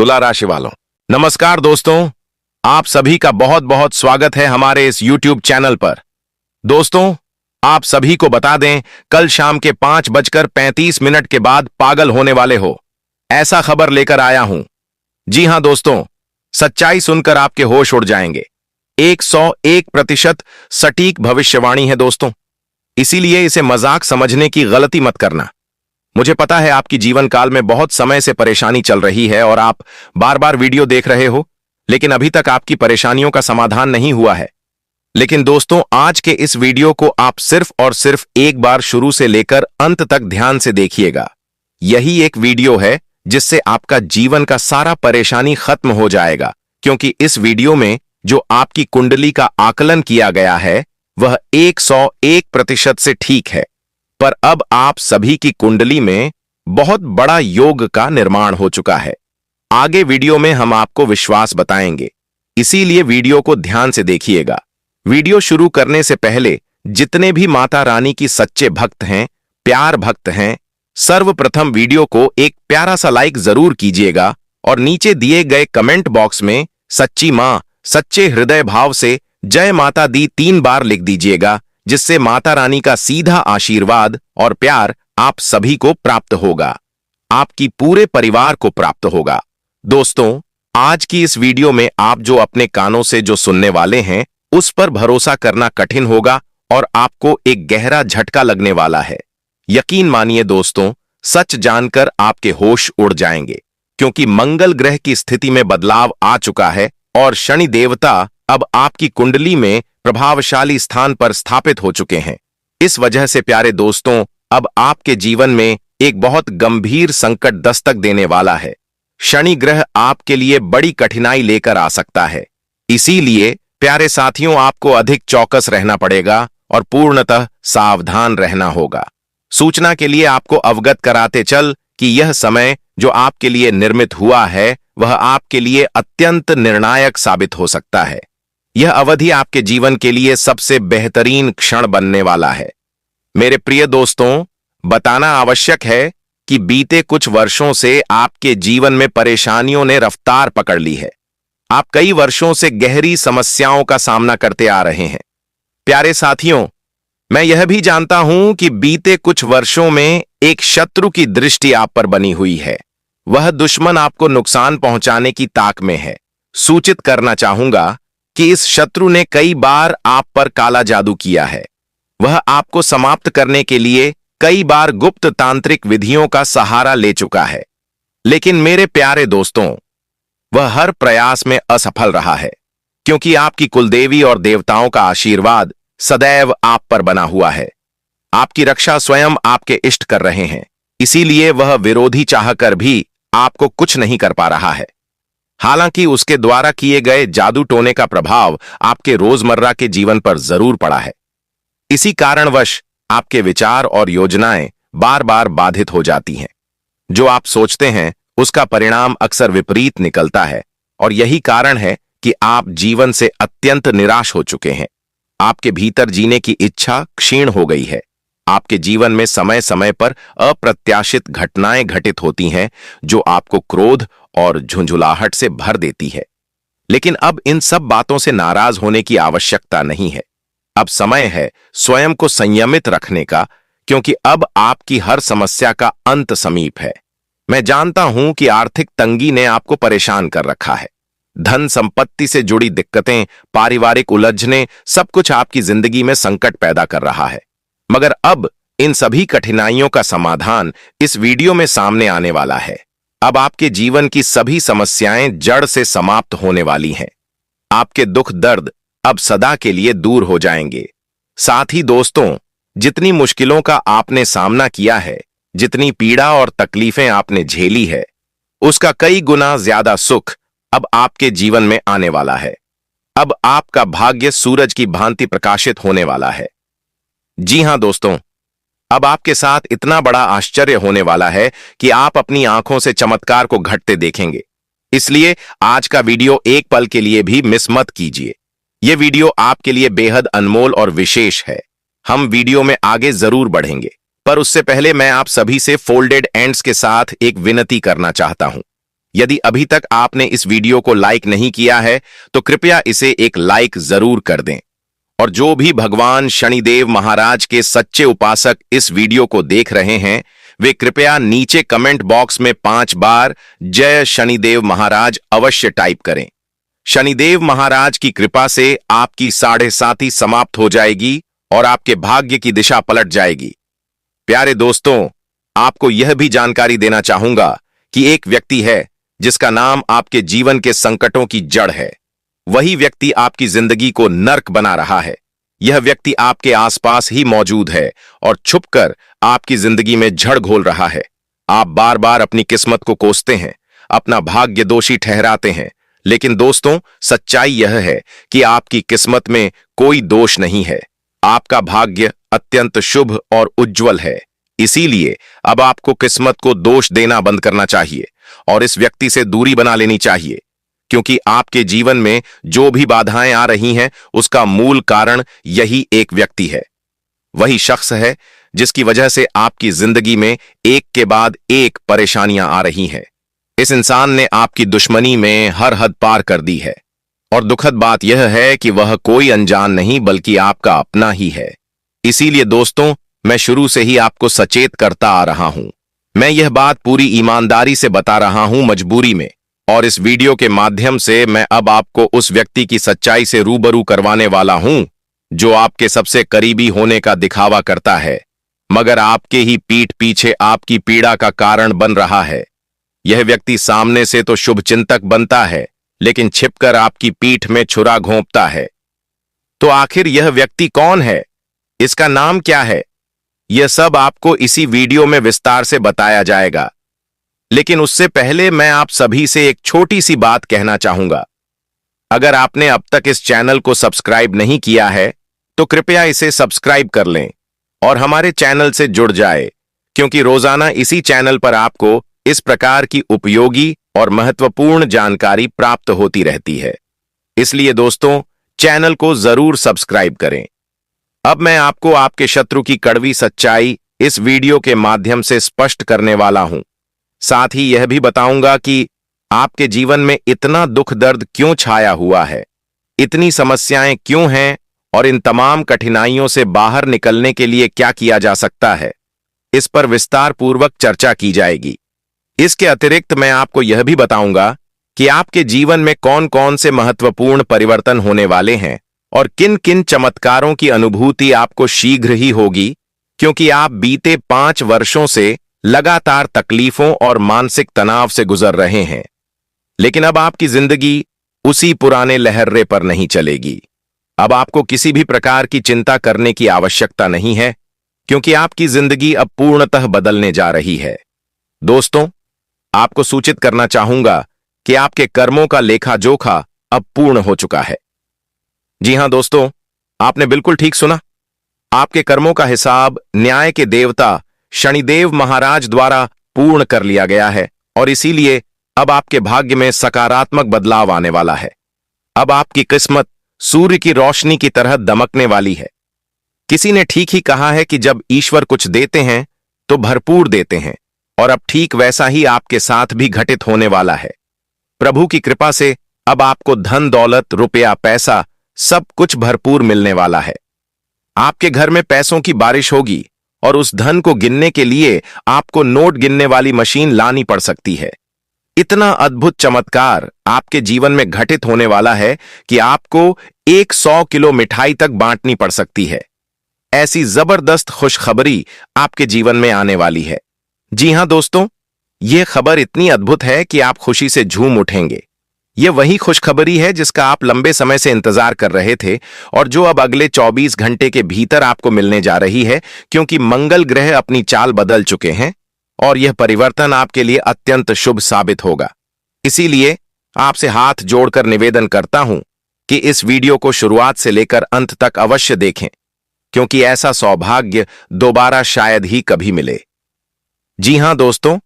तुला राशि वालों, नमस्कार दोस्तों। आप सभी का बहुत बहुत स्वागत है हमारे इस YouTube चैनल पर। दोस्तों, आप सभी को बता दें, कल शाम के 5:35 के बाद पागल होने वाले हो, ऐसा खबर लेकर आया हूं। जी हां दोस्तों, सच्चाई सुनकर आपके होश उड़ जाएंगे। 101% सटीक भविष्यवाणी है दोस्तों, इसीलिए इसे मजाक समझने की गलती मत करना। मुझे पता है आपकी जीवन काल में बहुत समय से परेशानी चल रही है और आप बार बार वीडियो देख रहे हो, लेकिन अभी तक आपकी परेशानियों का समाधान नहीं हुआ है। लेकिन दोस्तों, आज के इस वीडियो को आप सिर्फ और सिर्फ एक बार शुरू से लेकर अंत तक ध्यान से देखिएगा। यही एक वीडियो है जिससे आपका जीवन का सारा परेशानी खत्म हो जाएगा, क्योंकि इस वीडियो में जो आपकी कुंडली का आकलन किया गया है वह 101% से ठीक है। पर अब आप सभी की कुंडली में बहुत बड़ा योग का निर्माण हो चुका है। आगे वीडियो में हम आपको विश्वास बताएंगे, इसीलिए वीडियो को ध्यान से देखिएगा। वीडियो शुरू करने से पहले जितने भी माता रानी की सच्चे भक्त हैं, प्यार भक्त हैं, सर्वप्रथम वीडियो को एक प्यारा सा लाइक जरूर कीजिएगा और नीचे दिए गए कमेंट बॉक्स में सच्ची मां सच्चे हृदय भाव से जय माता दी 3 बार लिख दीजिएगा, जिससे माता रानी का सीधा आशीर्वाद और प्यार आप सभी को प्राप्त होगा, आपकी पूरे परिवार को प्राप्त होगा। दोस्तों, आज की इस वीडियो में आप जो अपने कानों से जो सुनने वाले हैं उस पर भरोसा करना कठिन होगा और आपको एक गहरा झटका लगने वाला है। यकीन मानिए दोस्तों, सच जानकर आपके होश उड़ जाएंगे, क्योंकि मंगल ग्रह की स्थिति में बदलाव आ चुका है और शनि देवता अब आपकी कुंडली में प्रभावशाली स्थान पर स्थापित हो चुके हैं। इस वजह से प्यारे दोस्तों, अब आपके जीवन में एक बहुत गंभीर संकट दस्तक देने वाला है। शनि ग्रह आपके लिए बड़ी कठिनाई लेकर आ सकता है। इसीलिए प्यारे साथियों, आपको अधिक चौकस रहना पड़ेगा और पूर्णतः सावधान रहना होगा। सूचना के लिए आपको अवगत कराते चल कि यह समय जो आपके लिए निर्मित हुआ है वह आपके लिए अत्यंत निर्णायक साबित हो सकता है। यह अवधि आपके जीवन के लिए सबसे बेहतरीन क्षण बनने वाला है। मेरे प्रिय दोस्तों, बताना आवश्यक है कि बीते कुछ वर्षों से आपके जीवन में परेशानियों ने रफ्तार पकड़ ली है। आप कई वर्षों से गहरी समस्याओं का सामना करते आ रहे हैं। प्यारे साथियों, मैं यह भी जानता हूं कि बीते कुछ वर्षों में एक शत्रु की दृष्टि आप पर बनी हुई है। वह दुश्मन आपको नुकसान पहुंचाने की ताक में है। सूचित करना चाहूंगा कि इस शत्रु ने कई बार आप पर काला जादू किया है। वह आपको समाप्त करने के लिए कई बार गुप्त तांत्रिक विधियों का सहारा ले चुका है, लेकिन मेरे प्यारे दोस्तों, वह हर प्रयास में असफल रहा है, क्योंकि आपकी कुलदेवी और देवताओं का आशीर्वाद सदैव आप पर बना हुआ है। आपकी रक्षा स्वयं आपके इष्ट कर रहे हैं, इसीलिए वह विरोधी चाहकर भी आपको कुछ नहीं कर पा रहा है। हालांकि उसके द्वारा किए गए जादू टोने का प्रभाव आपके रोजमर्रा के जीवन पर जरूर पड़ा है। इसी कारणवश आपके विचार और योजनाएं बार बार बाधित हो जाती हैं। जो आप सोचते हैं उसका परिणाम अक्सर विपरीत निकलता है, और यही कारण है कि आप जीवन से अत्यंत निराश हो चुके हैं। आपके भीतर जीने की इच्छा क्षीण हो गई है। आपके जीवन में समय समय पर अप्रत्याशित घटनाएं घटित होती हैं जो आपको क्रोध और झुंझुलाहट से भर देती है। लेकिन अब इन सब बातों से नाराज होने की आवश्यकता नहीं है। अब समय है स्वयं को संयमित रखने का, क्योंकि अब आपकी हर समस्या का अंत समीप है। मैं जानता हूं कि आर्थिक तंगी ने आपको परेशान कर रखा है। धन संपत्ति से जुड़ी दिक्कतें, पारिवारिक उलझने, सब कुछ आपकी जिंदगी में संकट पैदा कर रहा है। मगर अब इन सभी कठिनाइयों का समाधान इस वीडियो में सामने आने वाला है। अब आपके जीवन की सभी समस्याएं जड़ से समाप्त होने वाली हैं। आपके दुख दर्द अब सदा के लिए दूर हो जाएंगे। साथ ही दोस्तों, जितनी मुश्किलों का आपने सामना किया है, जितनी पीड़ा और तकलीफें आपने झेली है, उसका कई गुना ज्यादा सुख अब आपके जीवन में आने वाला है। अब आपका भाग्य सूरज की भांति प्रकाशित होने वाला है। जी हां दोस्तों, अब आपके साथ इतना बड़ा आश्चर्य होने वाला है कि आप अपनी आंखों से चमत्कार को घटते देखेंगे। इसलिए आज का वीडियो एक पल के लिए भी मिस मत कीजिए। यह वीडियो आपके लिए बेहद अनमोल और विशेष है। हम वीडियो में आगे जरूर बढ़ेंगे, पर उससे पहले मैं आप सभी से फोल्डेड एंड्स के साथ एक विनती करना चाहता हूं। यदि अभी तक आपने इस वीडियो को लाइक नहीं किया है तो कृपया इसे एक लाइक जरूर कर दें। और जो भी भगवान शनिदेव महाराज के सच्चे उपासक इस वीडियो को देख रहे हैं वे कृपया नीचे कमेंट बॉक्स में 5 बार जय शनिदेव महाराज अवश्य टाइप करें। शनिदेव महाराज की कृपा से आपकी 7.5 समाप्त हो जाएगी और आपके भाग्य की दिशा पलट जाएगी। प्यारे दोस्तों, आपको यह भी जानकारी देना चाहूंगा कि एक व्यक्ति है जिसका नाम आपके जीवन के संकटों की जड़ है। वही व्यक्ति आपकी जिंदगी को नर्क बना रहा है। यह व्यक्ति आपके आसपास ही मौजूद है और छुपकर आपकी जिंदगी में झड़ घोल रहा है। आप बार बार अपनी किस्मत को कोसते हैं, अपना भाग्य दोषी ठहराते हैं, लेकिन दोस्तों सच्चाई यह है कि आपकी किस्मत में कोई दोष नहीं है। आपका भाग्य अत्यंत शुभ और उज्जवल है। इसीलिए अब आपको किस्मत को दोष देना बंद करना चाहिए और इस व्यक्ति से दूरी बना लेनी चाहिए, क्योंकि आपके जीवन में जो भी बाधाएं आ रही हैं उसका मूल कारण यही एक व्यक्ति है। वही शख्स है जिसकी वजह से आपकी जिंदगी में एक के बाद एक परेशानियां आ रही हैं। इस इंसान ने आपकी दुश्मनी में हर हद पार कर दी है और दुखद बात यह है कि वह कोई अनजान नहीं बल्कि आपका अपना ही है। इसीलिए दोस्तों मैं शुरू से ही आपको सचेत करता आ रहा हूं। मैं यह बात पूरी ईमानदारी से बता रहा हूं, मजबूरी में, और इस वीडियो के माध्यम से मैं अब आपको उस व्यक्ति की सच्चाई से रूबरू करवाने वाला हूं जो आपके सबसे करीबी होने का दिखावा करता है मगर आपके ही पीठ पीछे आपकी पीड़ा का कारण बन रहा है। यह व्यक्ति सामने से तो शुभ चिंतक बनता है लेकिन छिपकर आपकी पीठ में छुरा घोंपता है। तो आखिर यह व्यक्ति कौन है, इसका नाम क्या है, यह सब आपको इसी वीडियो में विस्तार से बताया जाएगा। लेकिन उससे पहले मैं आप सभी से एक छोटी सी बात कहना चाहूंगा। अगर आपने अब तक इस चैनल को सब्सक्राइब नहीं किया है तो कृपया इसे सब्सक्राइब कर लें और हमारे चैनल से जुड़ जाए, क्योंकि रोजाना इसी चैनल पर आपको इस प्रकार की उपयोगी और महत्वपूर्ण जानकारी प्राप्त होती रहती है। इसलिए दोस्तों चैनल को जरूर सब्सक्राइब करें। अब मैं आपको आपके शत्रु की कड़वी सच्चाई इस वीडियो के माध्यम से स्पष्ट करने वाला हूं। साथ ही यह भी बताऊंगा कि आपके जीवन में इतना दुख दर्द क्यों छाया हुआ है, इतनी समस्याएं क्यों हैं और इन तमाम कठिनाइयों से बाहर निकलने के लिए क्या किया जा सकता है। इस पर विस्तार पूर्वक चर्चा की जाएगी। इसके अतिरिक्त मैं आपको यह भी बताऊंगा कि आपके जीवन में कौन कौन से महत्वपूर्ण परिवर्तन होने वाले हैं और किन किन चमत्कारों की अनुभूति आपको शीघ्र ही होगी, क्योंकि आप बीते 5 वर्षों से लगातार तकलीफों और मानसिक तनाव से गुजर रहे हैं। लेकिन अब आपकी जिंदगी उसी पुराने लहर्रे पर नहीं चलेगी। अब आपको किसी भी प्रकार की चिंता करने की आवश्यकता नहीं है, क्योंकि आपकी जिंदगी अब पूर्णतः बदलने जा रही है। दोस्तों आपको सूचित करना चाहूंगा कि आपके कर्मों का लेखा जोखा अब पूर्ण हो चुका है। जी हां दोस्तों, आपने बिल्कुल ठीक सुना। आपके कर्मों का हिसाब न्याय के देवता शनिदेव महाराज द्वारा पूर्ण कर लिया गया है और इसीलिए अब आपके भाग्य में सकारात्मक बदलाव आने वाला है। अब आपकी किस्मत सूर्य की रोशनी की तरह दमकने वाली है। किसी ने ठीक ही कहा है कि जब ईश्वर कुछ देते हैं तो भरपूर देते हैं, और अब ठीक वैसा ही आपके साथ भी घटित होने वाला है। प्रभु की कृपा से अब आपको धन दौलत रुपया पैसा सब कुछ भरपूर मिलने वाला है। आपके घर में पैसों की बारिश होगी और उस धन को गिनने के लिए आपको नोट गिनने वाली मशीन लानी पड़ सकती है। इतना अद्भुत चमत्कार आपके जीवन में घटित होने वाला है कि आपको 100 किलो मिठाई तक बांटनी पड़ सकती है। ऐसी जबरदस्त खुशखबरी आपके जीवन में आने वाली है। जी हां दोस्तों, यह खबर इतनी अद्भुत है कि आप खुशी से झूम उठेंगे। यह वही खुशखबरी है जिसका आप लंबे समय से इंतजार कर रहे थे और जो अब अगले 24 घंटे के भीतर आपको मिलने जा रही है, क्योंकि मंगल ग्रह अपनी चाल बदल चुके हैं और यह परिवर्तन आपके लिए अत्यंत शुभ साबित होगा। इसीलिए आपसे हाथ जोड़कर निवेदन करता हूं कि इस वीडियो को शुरुआत से लेकर अंत तक अवश्य देखें, क्योंकि ऐसा सौभाग्य दोबारा शायद ही कभी मिले। जी हां दोस्तों,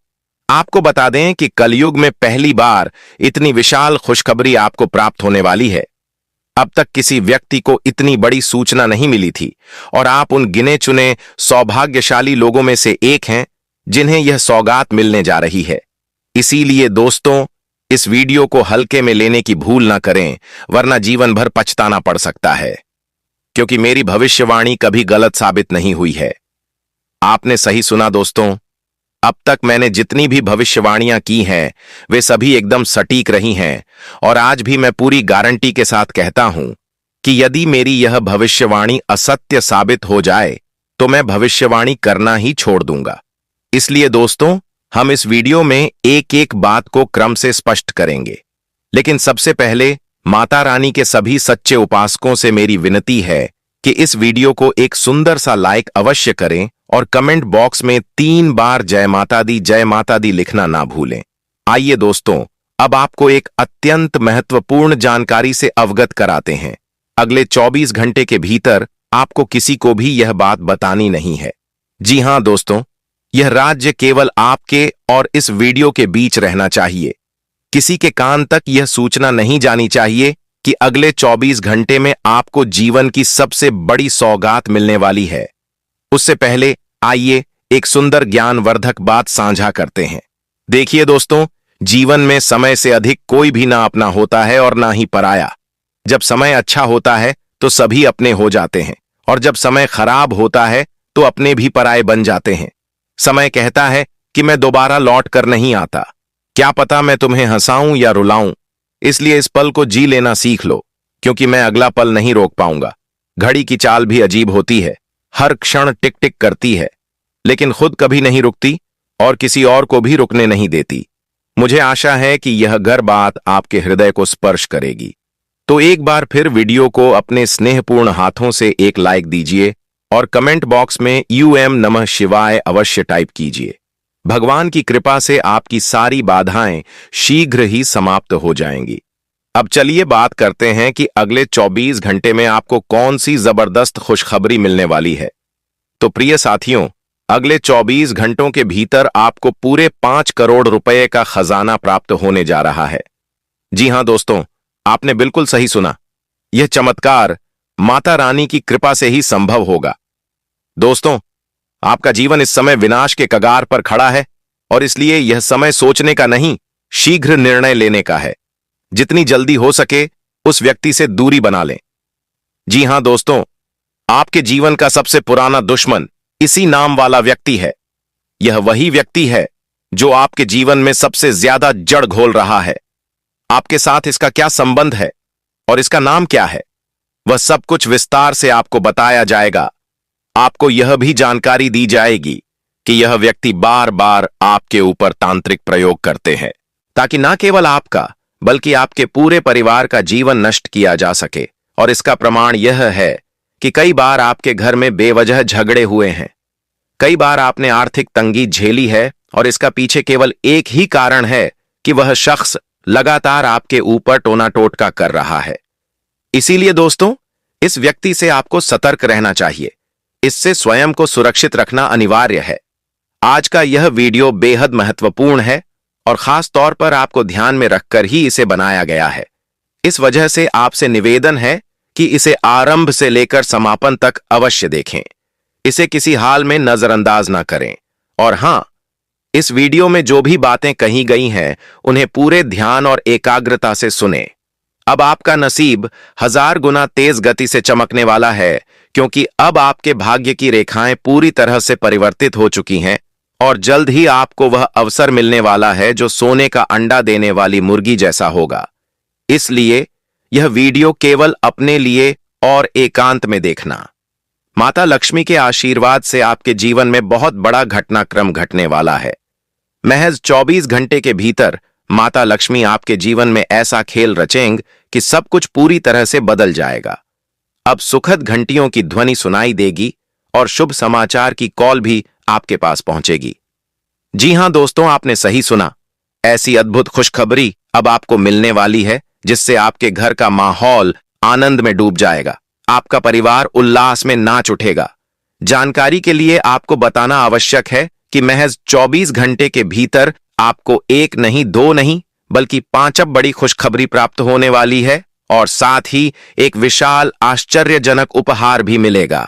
आपको बता दें कि कलयुग में पहली बार इतनी विशाल खुशखबरी आपको प्राप्त होने वाली है। अब तक किसी व्यक्ति को इतनी बड़ी सूचना नहीं मिली थी और आप उन गिने चुने सौभाग्यशाली लोगों में से एक हैं जिन्हें यह सौगात मिलने जा रही है। इसीलिए दोस्तों, इस वीडियो को हल्के में लेने की भूल ना करें, वरना जीवन भर पछताना पड़ सकता है, क्योंकि मेरी भविष्यवाणी कभी गलत साबित नहीं हुई है। आपने सही सुना दोस्तों। अब तक मैंने जितनी भी भविष्यवाणियां की हैं, वे सभी एकदम सटीक रही हैं, और आज भी मैं पूरी गारंटी के साथ कहता हूं कि यदि मेरी यह भविष्यवाणी असत्य साबित हो जाए तो मैं भविष्यवाणी करना ही छोड़ दूंगा। इसलिए दोस्तों, हम इस वीडियो में एक एक बात को क्रम से स्पष्ट करेंगे। लेकिन सबसे पहले माता रानी के सभी सच्चे उपासकों से मेरी विनती है कि इस वीडियो को एक सुंदर सा लाइक अवश्य करें और कमेंट बॉक्स में 3 बार जय माता दी लिखना ना भूलें। आइए दोस्तों, अब आपको एक अत्यंत महत्वपूर्ण जानकारी से अवगत कराते हैं। अगले 24 घंटे के भीतर आपको किसी को भी यह बात बतानी नहीं है। जी हां दोस्तों, यह राज्य केवल आपके और इस वीडियो के बीच रहना चाहिए। किसी के कान तक यह सूचना नहीं जानी चाहिए कि अगले 24 घंटे में आपको जीवन की सबसे बड़ी सौगात मिलने वाली है। उससे पहले आइए एक सुंदर ज्ञानवर्धक बात साझा करते हैं। देखिए दोस्तों, जीवन में समय से अधिक कोई भी ना अपना होता है और ना ही पराया। जब समय अच्छा होता है तो सभी अपने हो जाते हैं, और जब समय खराब होता है तो अपने भी पराये बन जाते हैं। समय कहता है कि मैं दोबारा लौट कर नहीं आता। क्या पता मैं तुम्हें हंसाऊं या रुलाऊं, इसलिए इस पल को जी लेना सीख लो, क्योंकि मैं अगला पल नहीं रोक पाऊंगा। घड़ी की चाल भी अजीब होती है, हर क्षण टिक टिक करती है, लेकिन खुद कभी नहीं रुकती और किसी और को भी रुकने नहीं देती। मुझे आशा है कि यह घर बात आपके हृदय को स्पर्श करेगी। तो एक बार फिर वीडियो को अपने स्नेहपूर्ण हाथों से एक लाइक दीजिए और कमेंट बॉक्स में यूएम नमः शिवाय अवश्य टाइप कीजिए। भगवान की कृपा से आपकी सारी बाधाएं शीघ्र ही समाप्त हो जाएंगी। अब चलिए बात करते हैं कि अगले 24 घंटे में आपको कौन सी जबरदस्त खुशखबरी मिलने वाली है। तो प्रिय साथियों, अगले 24 घंटों के भीतर आपको पूरे 5 करोड़ रुपए का खजाना प्राप्त होने जा रहा है। जी हां दोस्तों, आपने बिल्कुल सही सुना। यह चमत्कार माता रानी की कृपा से ही संभव होगा। दोस्तों, आपका जीवन इस समय विनाश के कगार पर खड़ा है, और इसलिए यह समय सोचने का नहीं, शीघ्र निर्णय लेने का है। जितनी जल्दी हो सके उस व्यक्ति से दूरी बना लें। जी हां दोस्तों, आपके जीवन का सबसे पुराना दुश्मन इसी नाम वाला व्यक्ति है। यह वही व्यक्ति है जो आपके जीवन में सबसे ज्यादा जड़ घोल रहा है। आपके साथ इसका क्या संबंध है और इसका नाम क्या है, वह सब कुछ विस्तार से आपको बताया जाएगा। आपको यह भी जानकारी दी जाएगी कि यह व्यक्ति बार बार आपके ऊपर तांत्रिक प्रयोग करते हैं, ताकि ना केवल आपका बल्कि आपके पूरे परिवार का जीवन नष्ट किया जा सके। और इसका प्रमाण यह है कि कई बार आपके घर में बेवजह झगड़े हुए हैं। कई बार आपने आर्थिक तंगी झेली है, और इसका पीछे केवल एक ही कारण है कि वह शख्स लगातार आपके ऊपर टोना टोटका कर रहा है। इसीलिए दोस्तों, इस व्यक्ति से आपको सतर्क रहना चाहिए। इससे स्वयं को सुरक्षित रखना अनिवार्य है। आज का यह वीडियो बेहद महत्वपूर्ण है, और खास तौर पर आपको ध्यान में रखकर ही इसे बनाया गया है। इस वजह से आपसे निवेदन है कि इसे आरंभ से लेकर समापन तक अवश्य देखें। इसे किसी हाल में नजरअंदाज ना करें। और हां, इस वीडियो में जो भी बातें कही गई हैं, उन्हें पूरे ध्यान और एकाग्रता से सुनें। अब आपका नसीब 1000 गुना तेज गति से चमकने वाला है, क्योंकि अब आपके भाग्य की रेखाएं पूरी तरह से परिवर्तित हो चुकी हैं, और जल्द ही आपको वह अवसर मिलने वाला है जो सोने का अंडा देने वाली मुर्गी जैसा होगा। इसलिए यह वीडियो केवल अपने लिए और एकांत में देखना। माता लक्ष्मी के आशीर्वाद से आपके जीवन में बहुत बड़ा घटनाक्रम घटने वाला है। महज 24 घंटे के भीतर माता लक्ष्मी आपके जीवन में ऐसा खेल रचेंगे कि सब कुछ पूरी तरह से बदल जाएगा। अब सुखद घंटियों की ध्वनि सुनाई देगी और शुभ समाचार की कॉल भी आपके पास पहुंचेगी। जी हां दोस्तों, आपने सही सुना। ऐसी अद्भुत खुशखबरी अब आपको मिलने वाली है, जिससे आपके घर का माहौल आनंद में डूब जाएगा। आपका परिवार उल्लास में नाच उठेगा। जानकारी के लिए आपको बताना आवश्यक है कि महज 24 घंटे के भीतर आपको 1 नहीं 2 नहीं बल्कि 5 बड़ी खुशखबरी प्राप्त होने वाली है, और साथ ही एक विशाल आश्चर्यजनक उपहार भी मिलेगा।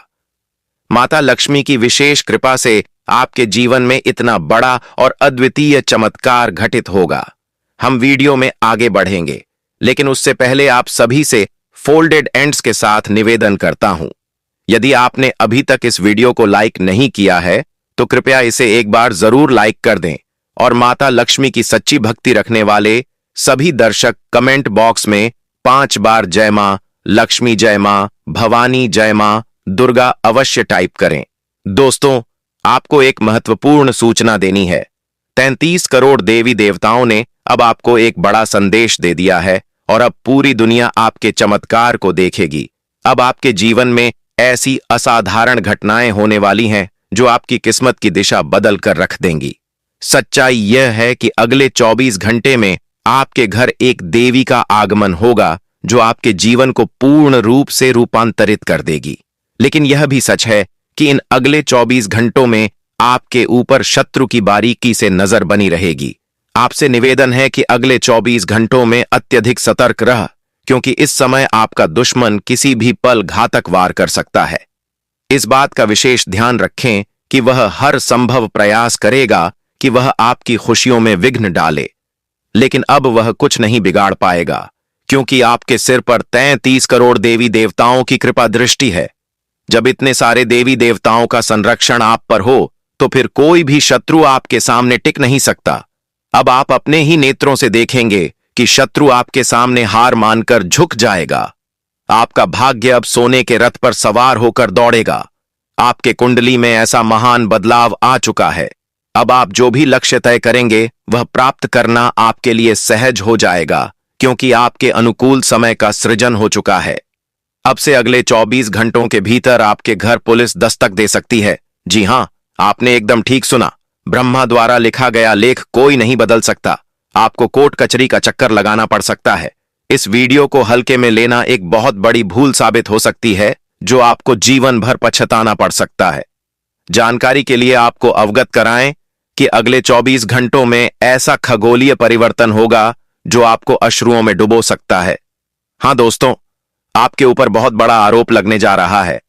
माता लक्ष्मी की विशेष कृपा से आपके जीवन में इतना बड़ा और अद्वितीय चमत्कार घटित होगा। हम वीडियो में आगे बढ़ेंगे, लेकिन उससे पहले आप सभी से फोल्डेड एंड्स के साथ निवेदन करता हूं। यदि आपने अभी तक इस वीडियो को लाइक नहीं किया है तो कृपया इसे एक बार जरूर लाइक कर दें और माता लक्ष्मी की सच्ची भक्ति रखने वाले सभी दर्शक कमेंट बॉक्स में 5 बार जय मां लक्ष्मी, जय मां भवानी, जय मां दुर्गा अवश्य टाइप करें। दोस्तों, आपको एक महत्वपूर्ण सूचना देनी है। 33 करोड़ देवी देवताओं ने अब आपको एक बड़ा संदेश दे दिया है और अब पूरी दुनिया आपके चमत्कार को देखेगी। अब आपके जीवन में ऐसी असाधारण घटनाएं होने वाली हैं जो आपकी किस्मत की दिशा बदल कर रख देंगी। सच्चाई यह है कि अगले 24 घंटे में आपके घर एक देवी का आगमन होगा जो आपके जीवन को पूर्ण रूप से रूपांतरित कर देगी। लेकिन यह भी सच है कि इन अगले 24 घंटों में आपके ऊपर शत्रु की बारीकी से नजर बनी रहेगी। आपसे निवेदन है कि अगले 24 घंटों में अत्यधिक सतर्क रह, क्योंकि इस समय आपका दुश्मन किसी भी पल घातक वार कर सकता है। इस बात का विशेष ध्यान रखें कि वह हर संभव प्रयास करेगा कि वह आपकी खुशियों में विघ्न डाले, लेकिन अब वह कुछ नहीं बिगाड़ पाएगा, क्योंकि आपके सिर पर 33 करोड़ देवी देवताओं की कृपा दृष्टि है। जब इतने सारे देवी देवताओं का संरक्षण आप पर हो तो फिर कोई भी शत्रु आपके सामने टिक नहीं सकता। अब आप अपने ही नेत्रों से देखेंगे कि शत्रु आपके सामने हार मानकर झुक जाएगा। आपका भाग्य अब सोने के रथ पर सवार होकर दौड़ेगा। आपके कुंडली में ऐसा महान बदलाव आ चुका है। अब आप जो भी लक्ष्य तय करेंगे वह प्राप्त करना आपके लिए सहज हो जाएगा, क्योंकि आपके अनुकूल समय का सृजन हो चुका है। अब से अगले 24 घंटों के भीतर आपके घर पुलिस दस्तक दे सकती है। जी हां, आपने एकदम ठीक सुना। ब्रह्मा द्वारा लिखा गया लेख कोई नहीं बदल सकता। आपको कोर्ट कचहरी का चक्कर लगाना पड़ सकता है। इस वीडियो को हल्के में लेना एक बहुत बड़ी भूल साबित हो सकती है, जो आपको जीवन भर पछताना पड़ सकता है। जानकारी के लिए आपको अवगत कराएं कि अगले 24 घंटों में ऐसा खगोलीय परिवर्तन होगा जो आपको अश्रुओं में डुबो सकता है। हां दोस्तों, आपके ऊपर बहुत बड़ा आरोप लगने जा रहा है।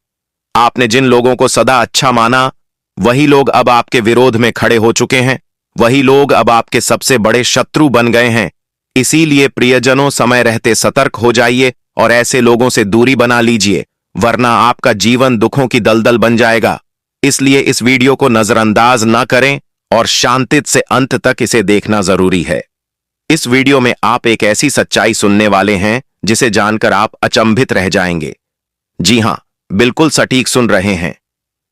आपने जिन लोगों को सदा अच्छा माना, वही लोग अब आपके विरोध में खड़े हो चुके हैं। वही लोग अब आपके सबसे बड़े शत्रु बन गए हैं। इसीलिए प्रियजनों, समय रहते सतर्क हो जाइए और ऐसे लोगों से दूरी बना लीजिए, वरना आपका जीवन दुखों की दलदल बन जाएगा। इसलिए इस वीडियो को नजरअंदाज न करें और शांति से अंत तक इसे देखना जरूरी है। इस वीडियो में आप एक ऐसी सच्चाई सुनने वाले हैं जिसे जानकर आप अचंभित रह जाएंगे। जी हां, बिल्कुल सटीक सुन रहे हैं।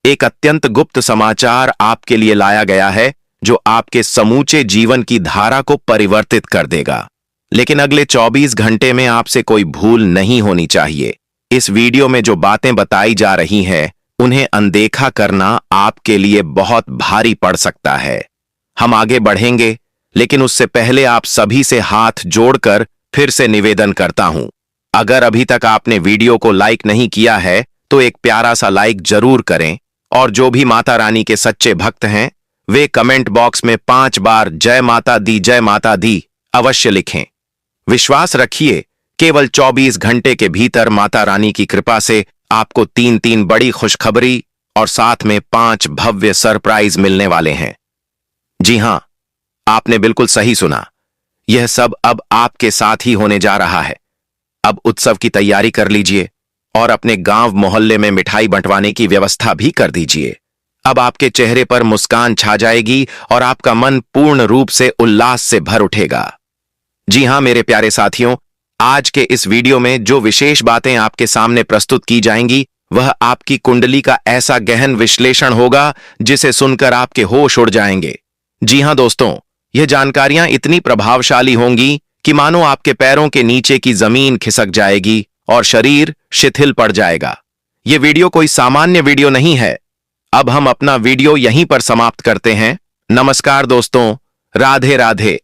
एक अत्यंत गुप्त समाचार आपके लिए लाया गया है जो आपके समूचे जीवन की धारा को परिवर्तित कर देगा। लेकिन अगले 24 घंटे में आपसे कोई भूल नहीं होनी चाहिए। इस वीडियो में जो बातें बताई जा रही हैं, उन्हें अनदेखा करना आपके लिए बहुत भारी पड़ सकता है। हम आगे बढ़ेंगे, लेकिन उससे पहले आप सभी से हाथ जोड़कर फिर से निवेदन करता हूं, अगर अभी तक आपने वीडियो को लाइक नहीं किया है तो एक प्यारा सा लाइक जरूर करें, और जो भी माता रानी के सच्चे भक्त हैं वे कमेंट बॉक्स में 5 बार जय माता दी अवश्य लिखें। विश्वास रखिए, केवल 24 घंटे के भीतर माता रानी की कृपा से आपको 3 बड़ी खुशखबरी और साथ में 5 भव्य सरप्राइज मिलने वाले हैं। जी हां, आपने बिल्कुल सही सुना। यह सब अब आपके साथ ही होने जा रहा है। अब उत्सव की तैयारी कर लीजिए और अपने गांव मोहल्ले में मिठाई बंटवाने की व्यवस्था भी कर दीजिए। अब आपके चेहरे पर मुस्कान छा जाएगी और आपका मन पूर्ण रूप से उल्लास से भर उठेगा। जी हां मेरे प्यारे साथियों, आज के इस वीडियो में जो विशेष बातें आपके सामने प्रस्तुत की जाएंगी वह आपकी कुंडली का ऐसा गहन विश्लेषण होगा जिसे सुनकर आपके होश उड़ जाएंगे। जी हां दोस्तों, यह जानकारियां इतनी प्रभावशाली होंगी कि मानो आपके पैरों के नीचे की जमीन खिसक जाएगी और शरीर शिथिल पड़ जाएगा। यह वीडियो कोई सामान्य वीडियो नहीं है। अब हम अपना वीडियो यहीं पर समाप्त करते हैं। नमस्कार दोस्तों, राधे राधे।